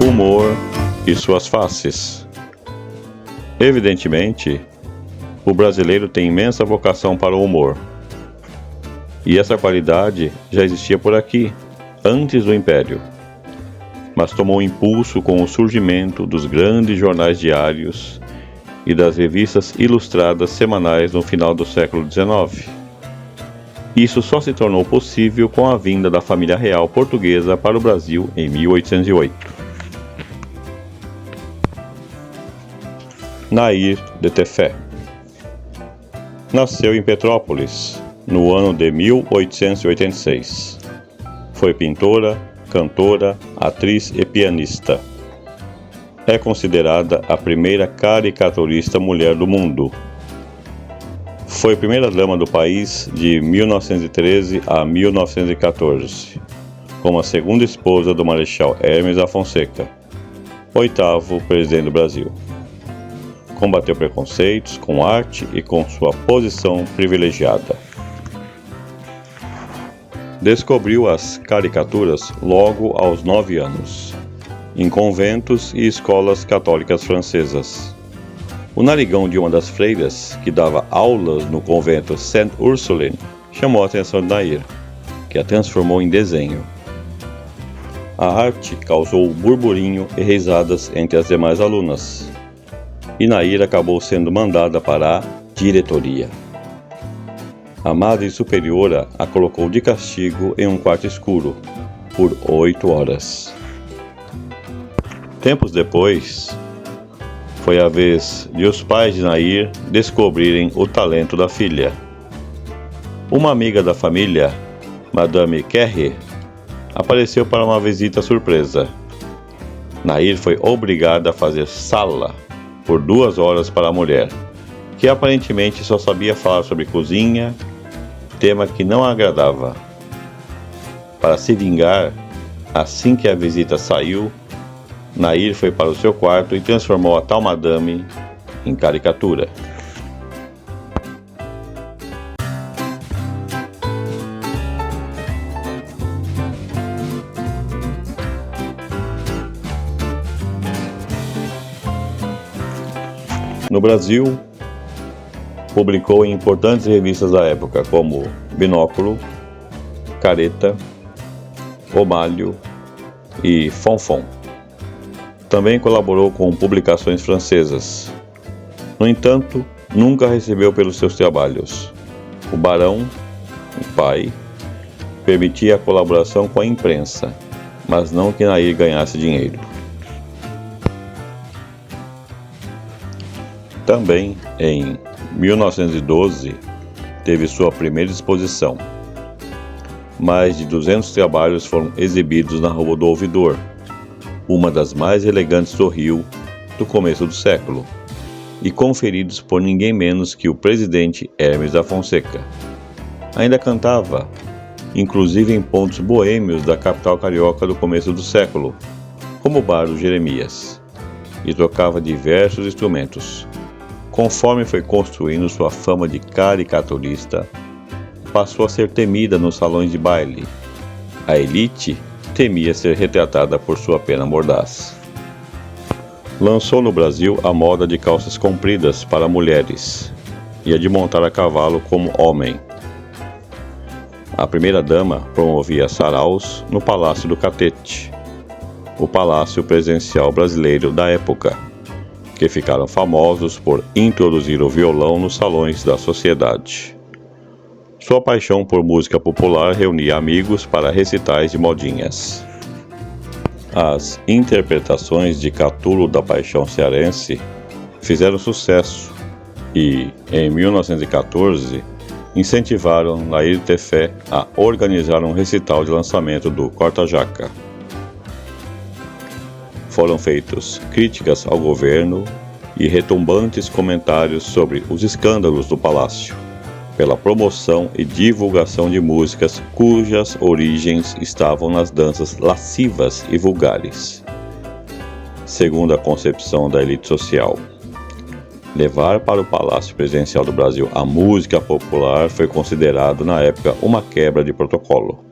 humor e suas faces. Evidentemente, o brasileiro tem imensa vocação para o humor. E essa qualidade já existia por aqui, antes do Império. Mas tomou impulso com o surgimento dos grandes jornais diários e das revistas ilustradas semanais no final do século XIX. Isso só se tornou possível com a vinda da família real portuguesa para o Brasil em 1808. Nair de Tefé nasceu em Petrópolis, no ano de 1886. Foi pintora, cantora, atriz e pianista. É considerada a primeira caricaturista mulher do mundo. Foi primeira-dama do país de 1913 a 1914, como a segunda esposa do Marechal Hermes da Fonseca, oitavo presidente do Brasil. Combateu preconceitos com arte e com sua posição privilegiada. Descobriu as caricaturas logo aos 9 anos, em conventos e escolas católicas francesas. O narigão de uma das freiras, que dava aulas no convento Saint-Ursulin, chamou a atenção de Nair, que a transformou em desenho. A arte causou burburinho e risadas entre as demais alunas, e Nair acabou sendo mandada para a diretoria. A Madre Superiora a colocou de castigo em um quarto escuro, por 8 horas. Tempos depois, foi a vez de os pais de Nair descobrirem o talento da filha. Uma amiga da família, Madame Carré, apareceu para uma visita surpresa. Nair foi obrigada a fazer sala por 2 horas para a mulher, que aparentemente só sabia falar sobre cozinha, tema que não a agradava. Para se vingar, assim que a visita saiu, Nair foi para o seu quarto e transformou a tal madame em caricatura. No Brasil, publicou em importantes revistas da época, como Binóculo, Careta, O Malho e Fonfon. Também colaborou com publicações francesas. No entanto, nunca recebeu pelos seus trabalhos. O barão, o pai, permitia a colaboração com a imprensa, mas não que Nair ganhasse dinheiro. Também, em 1912, teve sua primeira exposição. Mais de 200 trabalhos foram exibidos na Rua do Ouvidor, uma das mais elegantes do Rio do começo do século, e conferidos por ninguém menos que o presidente Hermes da Fonseca. Ainda cantava, inclusive em pontos boêmios da capital carioca do começo do século, como o bar do Jeremias, e tocava diversos instrumentos. Conforme foi construindo sua fama de caricaturista, passou a ser temida nos salões de baile. A elite temia ser retratada por sua pena mordaz. Lançou no Brasil a moda de calças compridas para mulheres e a de montar a cavalo como homem. A primeira-dama promovia saraus no Palácio do Catete, o palácio presidencial brasileiro da época, que ficaram famosos por introduzir o violão nos salões da sociedade. Sua paixão por música popular reunia amigos para recitais de modinhas. As interpretações de Catulo da Paixão Cearense fizeram sucesso e, em 1914, incentivaram Nair de Tefé a organizar um recital de lançamento do Corta-Jaca. Foram feitos críticas ao governo e retumbantes comentários sobre os escândalos do palácio, pela promoção e divulgação de músicas cujas origens estavam nas danças lascivas e vulgares. Segundo a concepção da elite social, levar para o Palácio Presidencial do Brasil a música popular foi considerado na época uma quebra de protocolo.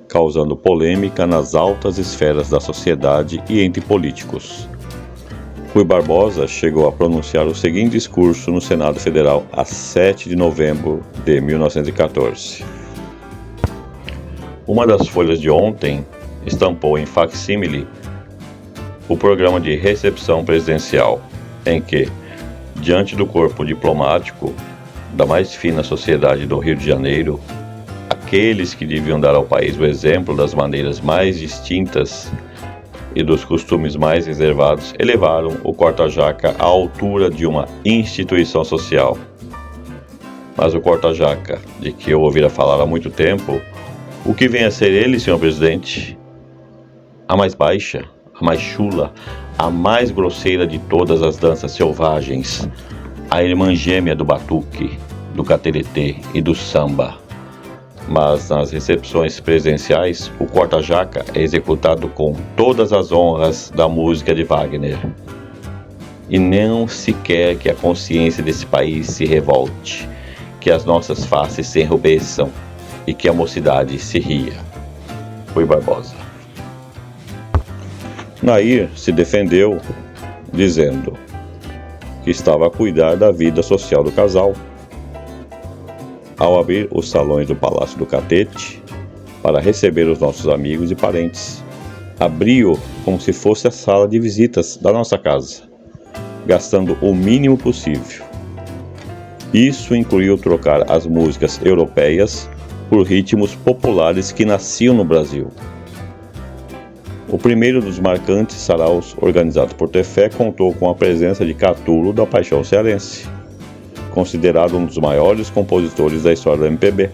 causando polêmica nas altas esferas da sociedade e entre políticos. Rui Barbosa chegou a pronunciar o seguinte discurso no Senado Federal a 7 de novembro de 1914. Uma das folhas de ontem estampou em facsímile o programa de recepção presidencial, em que, diante do corpo diplomático da mais fina sociedade do Rio de Janeiro, aqueles que deviam dar ao país o exemplo das maneiras mais distintas e dos costumes mais reservados, elevaram o corta-jaca à altura de uma instituição social. Mas o corta-jaca, de que eu ouvira falar há muito tempo, o que vem a ser ele, senhor presidente? A mais baixa, a mais chula, a mais grosseira de todas as danças selvagens, a irmã gêmea do batuque, do cateretê e do samba. Mas nas recepções presidenciais, o corta-jaca é executado com todas as honras da música de Wagner. E não se quer que a consciência desse país se revolte, que as nossas faces se enrubesçam e que a mocidade se ria. Rui Barbosa. Nair se defendeu, dizendo que estava a cuidar da vida social do casal. Ao abrir os salões do Palácio do Catete para receber os nossos amigos e parentes, abriu como se fosse a sala de visitas da nossa casa, gastando o mínimo possível. Isso incluiu trocar as músicas europeias por ritmos populares que nasciam no Brasil. O primeiro dos marcantes saraus organizado por Tefé contou com a presença de Catulo da Paixão Cearense, considerado um dos maiores compositores da história do MPB.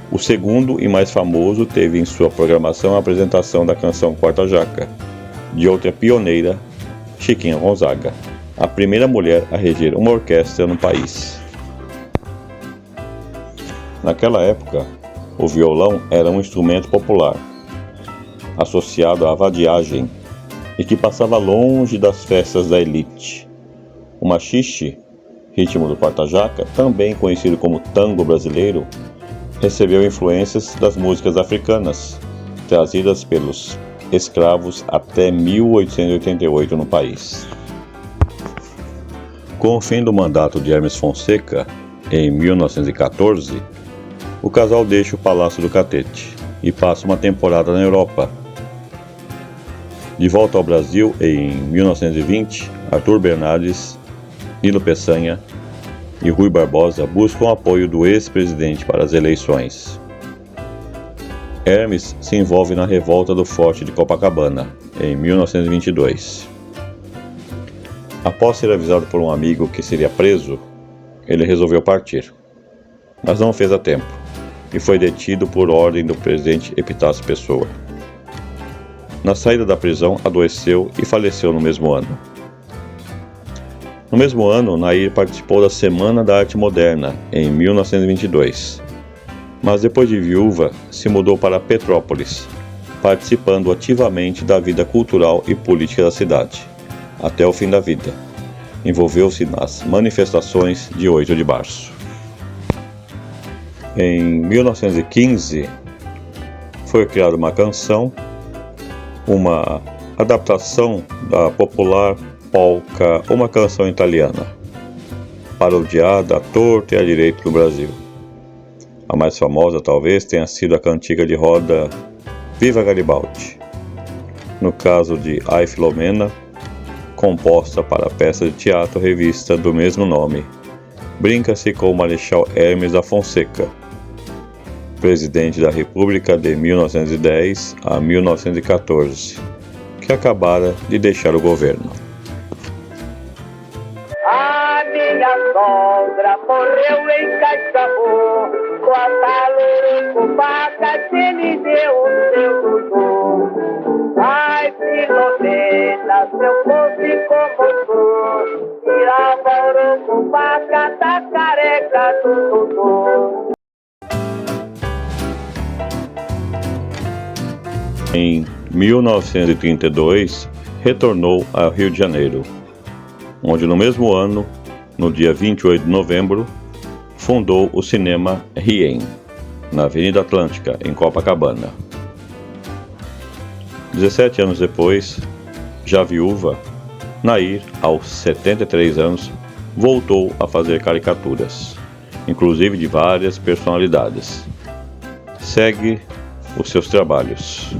O segundo e mais famoso teve em sua programação a apresentação da canção Corta-Jaca, de outra pioneira, Chiquinha Gonzaga, a primeira mulher a reger uma orquestra no país. Naquela época, o violão era um instrumento popular, associado à vadiagem, e que passava longe das festas da elite. O machixe, ritmo do corta-jaca, também conhecido como tango brasileiro, recebeu influências das músicas africanas, trazidas pelos escravos até 1888 no país. Com o fim do mandato de Hermes Fonseca, em 1914, o casal deixa o Palácio do Catete e passa uma temporada na Europa. De volta ao Brasil, em 1920, Arthur Bernardes, Nilo Peçanha e Rui Barbosa buscam o apoio do ex-presidente para as eleições. Hermes se envolve na revolta do Forte de Copacabana, em 1922. Após ser avisado por um amigo que seria preso, ele resolveu partir, mas não fez a tempo e foi detido por ordem do presidente Epitácio Pessoa. Na saída da prisão, adoeceu e faleceu no mesmo ano. No mesmo ano, Nair participou da Semana da Arte Moderna, em 1922. Mas depois de viúva, se mudou para Petrópolis, participando ativamente da vida cultural e política da cidade, até o fim da vida. Envolveu-se nas manifestações de 8 de março. Em 1915, foi criada uma canção, uma adaptação da popular polca, uma canção italiana, parodiada à torta e à direita no Brasil. A mais famosa talvez tenha sido a cantiga de roda Viva Garibaldi. No caso de Ai Filomena, composta para a peça de teatro revista do mesmo nome, brinca-se com o Marechal Hermes da Fonseca, presidente da República de 1910 a 1914, que acabara de deixar o governo. A minha sogra morreu em Caixambu, com a talurucubaca que lhe deu o seu Dudu. Ai, Filomena, se eu fosse como tu, tirava a urucubaca da careca do Dudu. Em 1932, retornou ao Rio de Janeiro, onde no mesmo ano, no dia 28 de novembro, fundou o Cinema Riem, na Avenida Atlântica, em Copacabana. 17 anos depois, já viúva, Nair, aos 73 anos, voltou a fazer caricaturas, inclusive de várias personalidades. Segue os seus trabalhos.